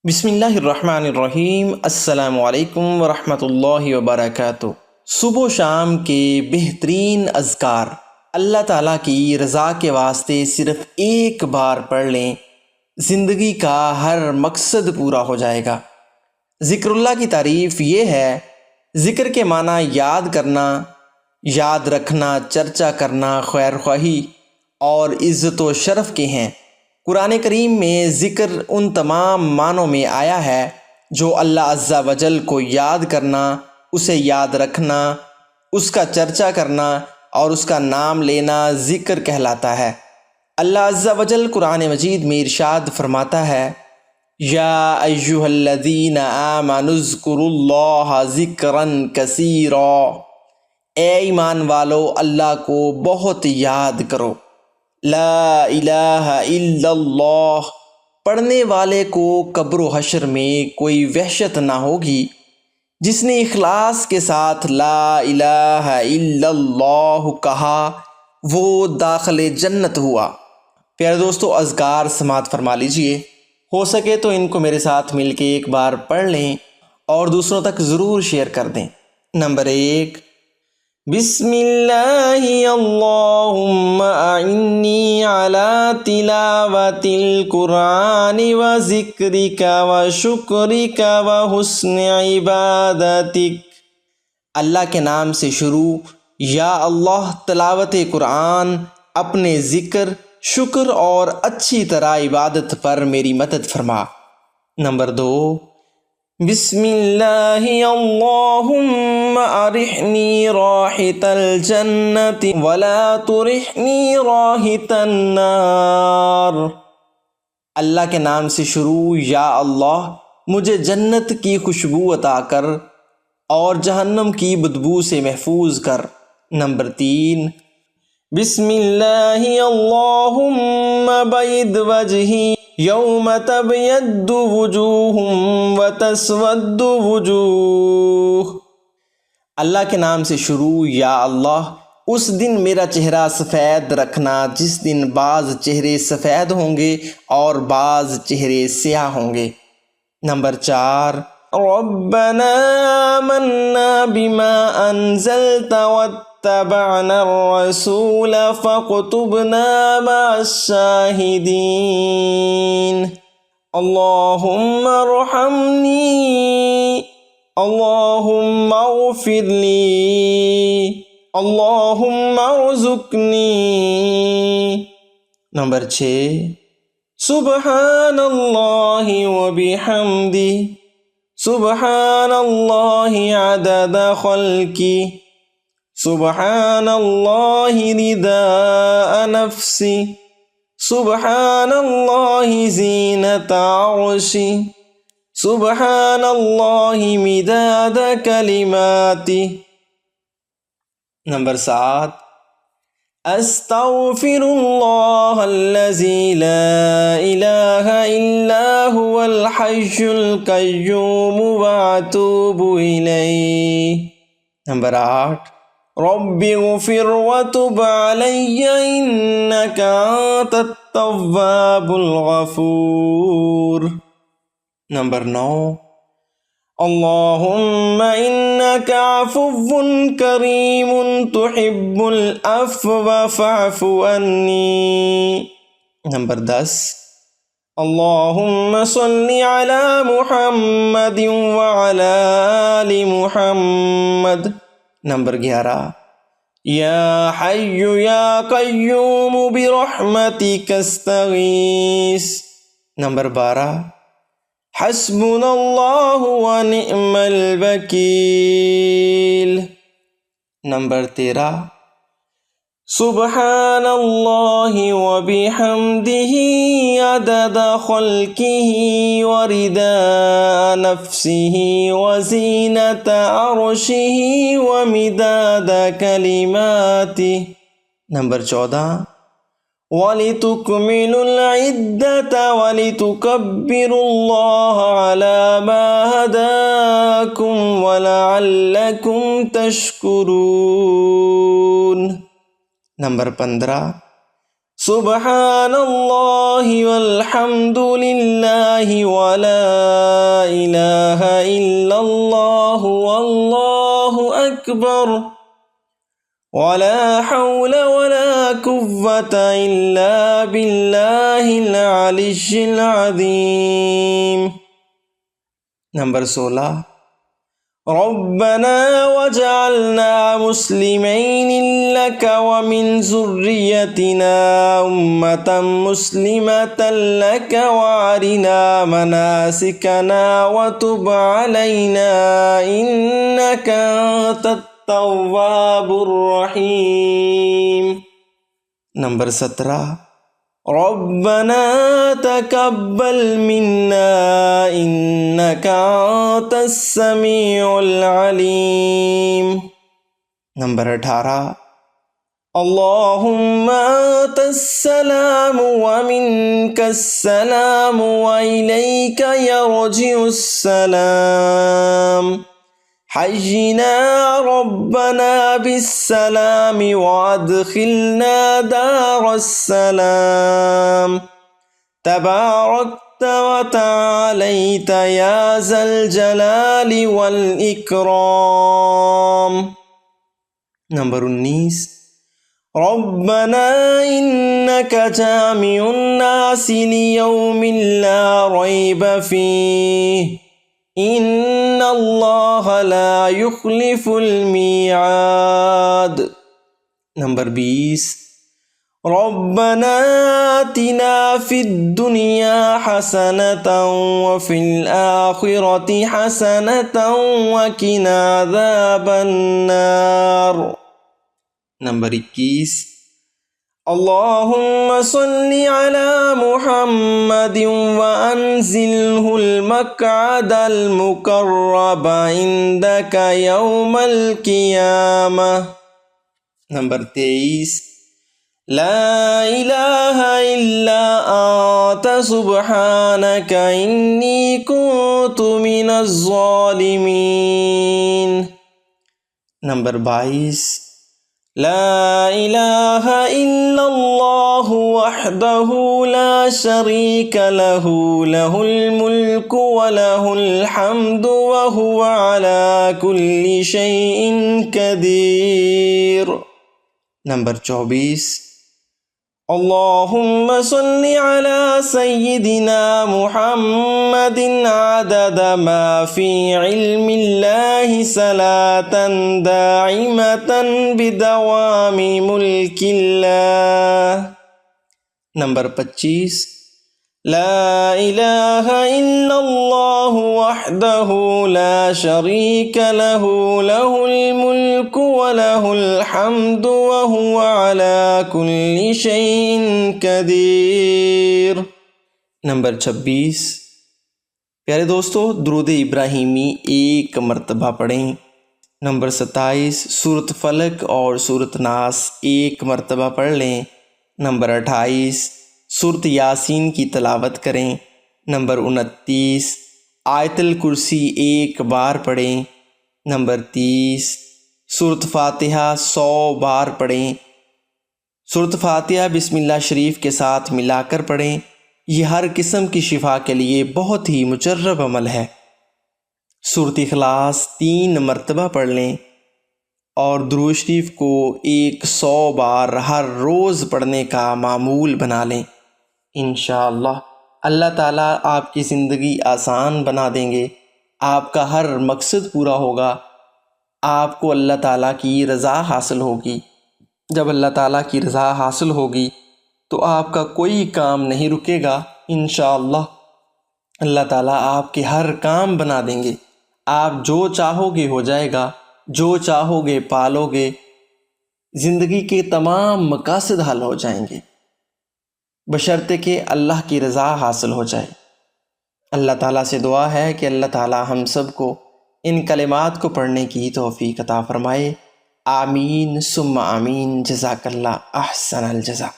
बिस्मिल्लाहिर्रहमानिर्रहीम अस्सलामु अलैकुम वरहमतुल्लाहि वबरकातुहू। सुबह शाम के बेहतरीन अज़कार अल्लाह ताला की रज़ा के वास्ते सिर्फ़ एक बार पढ़ लें, ज़िंदगी का हर मकसद पूरा हो जाएगा। ज़िक्रुल्लाह की तारीफ़ ये है, ज़िक्र के माना याद करना, याद रखना, चर्चा करना, खैर ख्वाही और इज़्ज़त व शरफ़ के हैं। कुरान करीम में ज़िक्र उन तमाम मानों में आया है जो अल्लाह अज़्ज़ा वजल को याद करना, उसे याद रखना, उसका चर्चा करना और उसका नाम लेना ज़िक्र कहलाता है। अल्लाह अज़्ज़ा वजल कुरान मजीद में इरशाद फरमाता है, या अय्युहल्लज़ीना आमनुज़्कुरुल्लाह ज़िक्रन कसीरा। ए ईमान वालो, अल्लाह को बहुत याद करो। ला इलाहा इल्लल्लाह, पढ़ने वाले को कब्र व हश्र में कोई वहशत ना होगी। जिसने इखलास के साथ ला इलाहा इल्लल्लाह कहा, वो दाखिले जन्नत हुआ। प्यारे दोस्तों, अज़कार समात फरमा लीजिए। हो सके तो इनको मेरे साथ मिलके एक बार पढ़ लें और दूसरों तक ज़रूर शेयर कर दें। नंबर 1, बिस्मिल्लाहि अल्लाहुम्मा अइन्नी अला तिलावतिल कुरानी व ज़िक्रिका व शुक्रिका व हुस्न इबादतिक। अल्लाह के नाम से शुरू। या अल्लाह, तिलावत कुरान, अपने ज़िक्र, शुक्र और अच्छी तरह इबादत पर मेरी मदद फरमा। नंबर 2, बिस्मिल्लाहि अल्लाहुम्मा अरिहनी राहितल जन्नति वला तुरिहनी राहितन नार। अल्लाह के नाम से शुरू। या अल्लाह, मुझे जन्नत की खुशबू अता कर और जहन्नम की बदबू से महफूज कर। नंबर 3, बिस्मिल्लाहि अल्लाहुम्मा बैद वजही यौम तबयद्दु वुजूहुम व तस्वद्दु वुजूह। अल्लाह के नाम से शुरू। या अल्लाह, उस दिन मेरा चेहरा सफ़ेद रखना जिस दिन बाज़ चेहरे सफ़ेद होंगे और बाज़ चेहरे स्याह होंगे। नंबर 4, रब्बना आमन्ना बिमा अंज़लता वत्तबअना रसूल फ़क्तुबना मअश्शाहिदीन। अल्लाहुम्मा अर्हमनी, अल्लाहुम्मा अग़फ़िरली, अल्लाहुम्मा अर्ज़ुक़नी। नंबर 6, सुब्हानल्लाहि व बिहम्दी, सुब्हानल्लाहि अदद ख़ल्क़ी, सुब्हानल्लाहि रिदा नफ्सी, सुब्हानल्लाहि ज़ीनत अर्शी, सुब्हानल्लाहि मिदाद कलिमाती। नंबर 7, अस्तग़फ़िरुल्लाह अल्लज़ी ला इलाहा इल्ला हुवल हय्युल क़य्यूम व अतूबु इलैहि। नंबर 8, रब्बिग़फ़िर व तुब अलय्या इन्नका अंतत तव्वाबुल गफ़ूर। नंबर 9, अल्लाहुम्मा इन्नका अफ़ुव्वुन करीमुन तुहिब्बुल अफ़्व फ़अफ़ु अन्नी। नंबर 10, अल्लाहुम्मा सल्लि अला मुहम्मदिन व अला आलि मुहम्मद। नंबर 11, या हय्यु या क़य्यूम बिरहमतिक अस्तगीस। नंबर 12, हस्बुनल्लाहु व निअमल वकील। नंबर 13, सुब्हानल्लाहि व बिहम्दिही अदद ख़ल्क़िही व रिदा नफ्सिही व ज़ीनत अर्शिही व मिदाद कलिमातिही। नंबर 14, वलितुकमिलुल इद्दत वलितुकब्बिरुल्लाह अला मा हदाकुम वलअल्लकुम तशकुरून। नंबर 15, सुब्हानल्लाहि वल्हम्दुलिल्लाहि वला इलाहा इल्लल्लाहु वल्लाहु अकबर वला हौला वला कुव्वता इल्ला बिल्लाहिल अलिय्यिल अज़ीम। नंबर 16 रब्बना वजअलना मुस्लिमैनि लक व मिन ज़ुर्रियतिना उम्मतन मुस्लिमतन लक व अरिना मनासिकना व तुब अलैना इन्नका अंतत तव्वाबुर रहीम। नंबर 17 रब्बना तकब्बल मिन्ना इन्नका अंतस समीउल अलीम। नंबर 18 अल्लाहुम्मा अंतस्सलाम व मिनकस्सलाम व इलैका यरजिउस्सलाम हय्यिना रब्बना बिस्सलाम वअदखिलना दारस्सलाम तबारकत व तआलैत या ज़ल जलालि वल इकराम। नंबर 19 रब्बना इन्नका जामिउन नासि लियौमिन ला रैब फीह इन्नल्लाह ला युख्लिफुल मीआद। नंबर 20 रब्बना आतिना फिद दुनिया हसनतन व फिल आखिरति हसनतन व किना अज़ाबन नार। नंबर 21 अल्लाहुम्मा सल्लि अला मुहम्मदिन व अंज़िलहुल मक़अदल मुक़र्रब इंदका यौमल क़ियामह। नंबर 23 ला इलाहा इल्ला अंता सुब्हानका इन्नी कुन्तु मिनज़ ज़ालिमीन। नंबर 22 ला इलाहा इल्लल्लाहु वहदहु ला शरीक लहु लहुल मुल्कु व लहुल हम्दु व हुवा अला कुल्लि शैइन क़दीर। नंबर 24 अल्लाहुम्मा सल्लि अला सय्यिदिना मुहम्मदिन अदद मा फी इल्मिल्लाहि सलातन दाइमतन बिदवामी मुल्किल्लाह। नंबर 25 ला इलाहा इल्लल्लाहु वहदहु ला शरीक लहु लहुल मुल्कु व लहुल हम्दु व हुवा अला कुल्लि शैइन क़दीर। नंबर 26 प्यारे दोस्तों दुरूद इब्राहिमी एक मरतबा पढ़ें। नंबर 27 सूरत फलक और सूरत नास एक मरतबा पढ़ लें। नंबर 28 सूरत यासीन की तलावत करें। नंबर 29 आयतुल कुर्सी एक बार पढ़ें। नंबर 30 सूरत फातिहा 100 बार पढ़ें। सूरत फातिहा बिस्मिल्लाह शरीफ के साथ मिलाकर पढ़ें। यह हर किस्म की शिफा के लिए बहुत ही मुजर्रब अमल है। सूरत इखलास 3 मरतबा पढ़ लें और दुरूद शरीफ को 100 बार हर रोज़ पढ़ने का मामूल बना लें। इंशाअल्लाह अल्लाह ताला आपकी ज़िंदगी आसान बना देंगे। आपका हर मकसद पूरा होगा। आपको अल्लाह ताला की रज़ा हासिल होगी। जब अल्लाह ताला की रज़ा हासिल होगी तो आपका कोई काम नहीं रुकेगा। इंशाअल्लाह अल्लाह ताला आपके हर काम बना देंगे। आप जो चाहोगे हो जाएगा, जो चाहोगे पालोगे। ज़िंदगी के तमाम मकासद हल हो जाएंगे बशर्ते कि अल्लाह की रज़ा हासिल हो जाए। अल्लाह ताला से दुआ है कि अल्लाह ताला हम सब को इन कलिमात को पढ़ने की तौफ़ीक़ अता फ़रमाए। आमीन सुम्मा आमीन। जज़ाकल्लाह अहसनल जज़ा।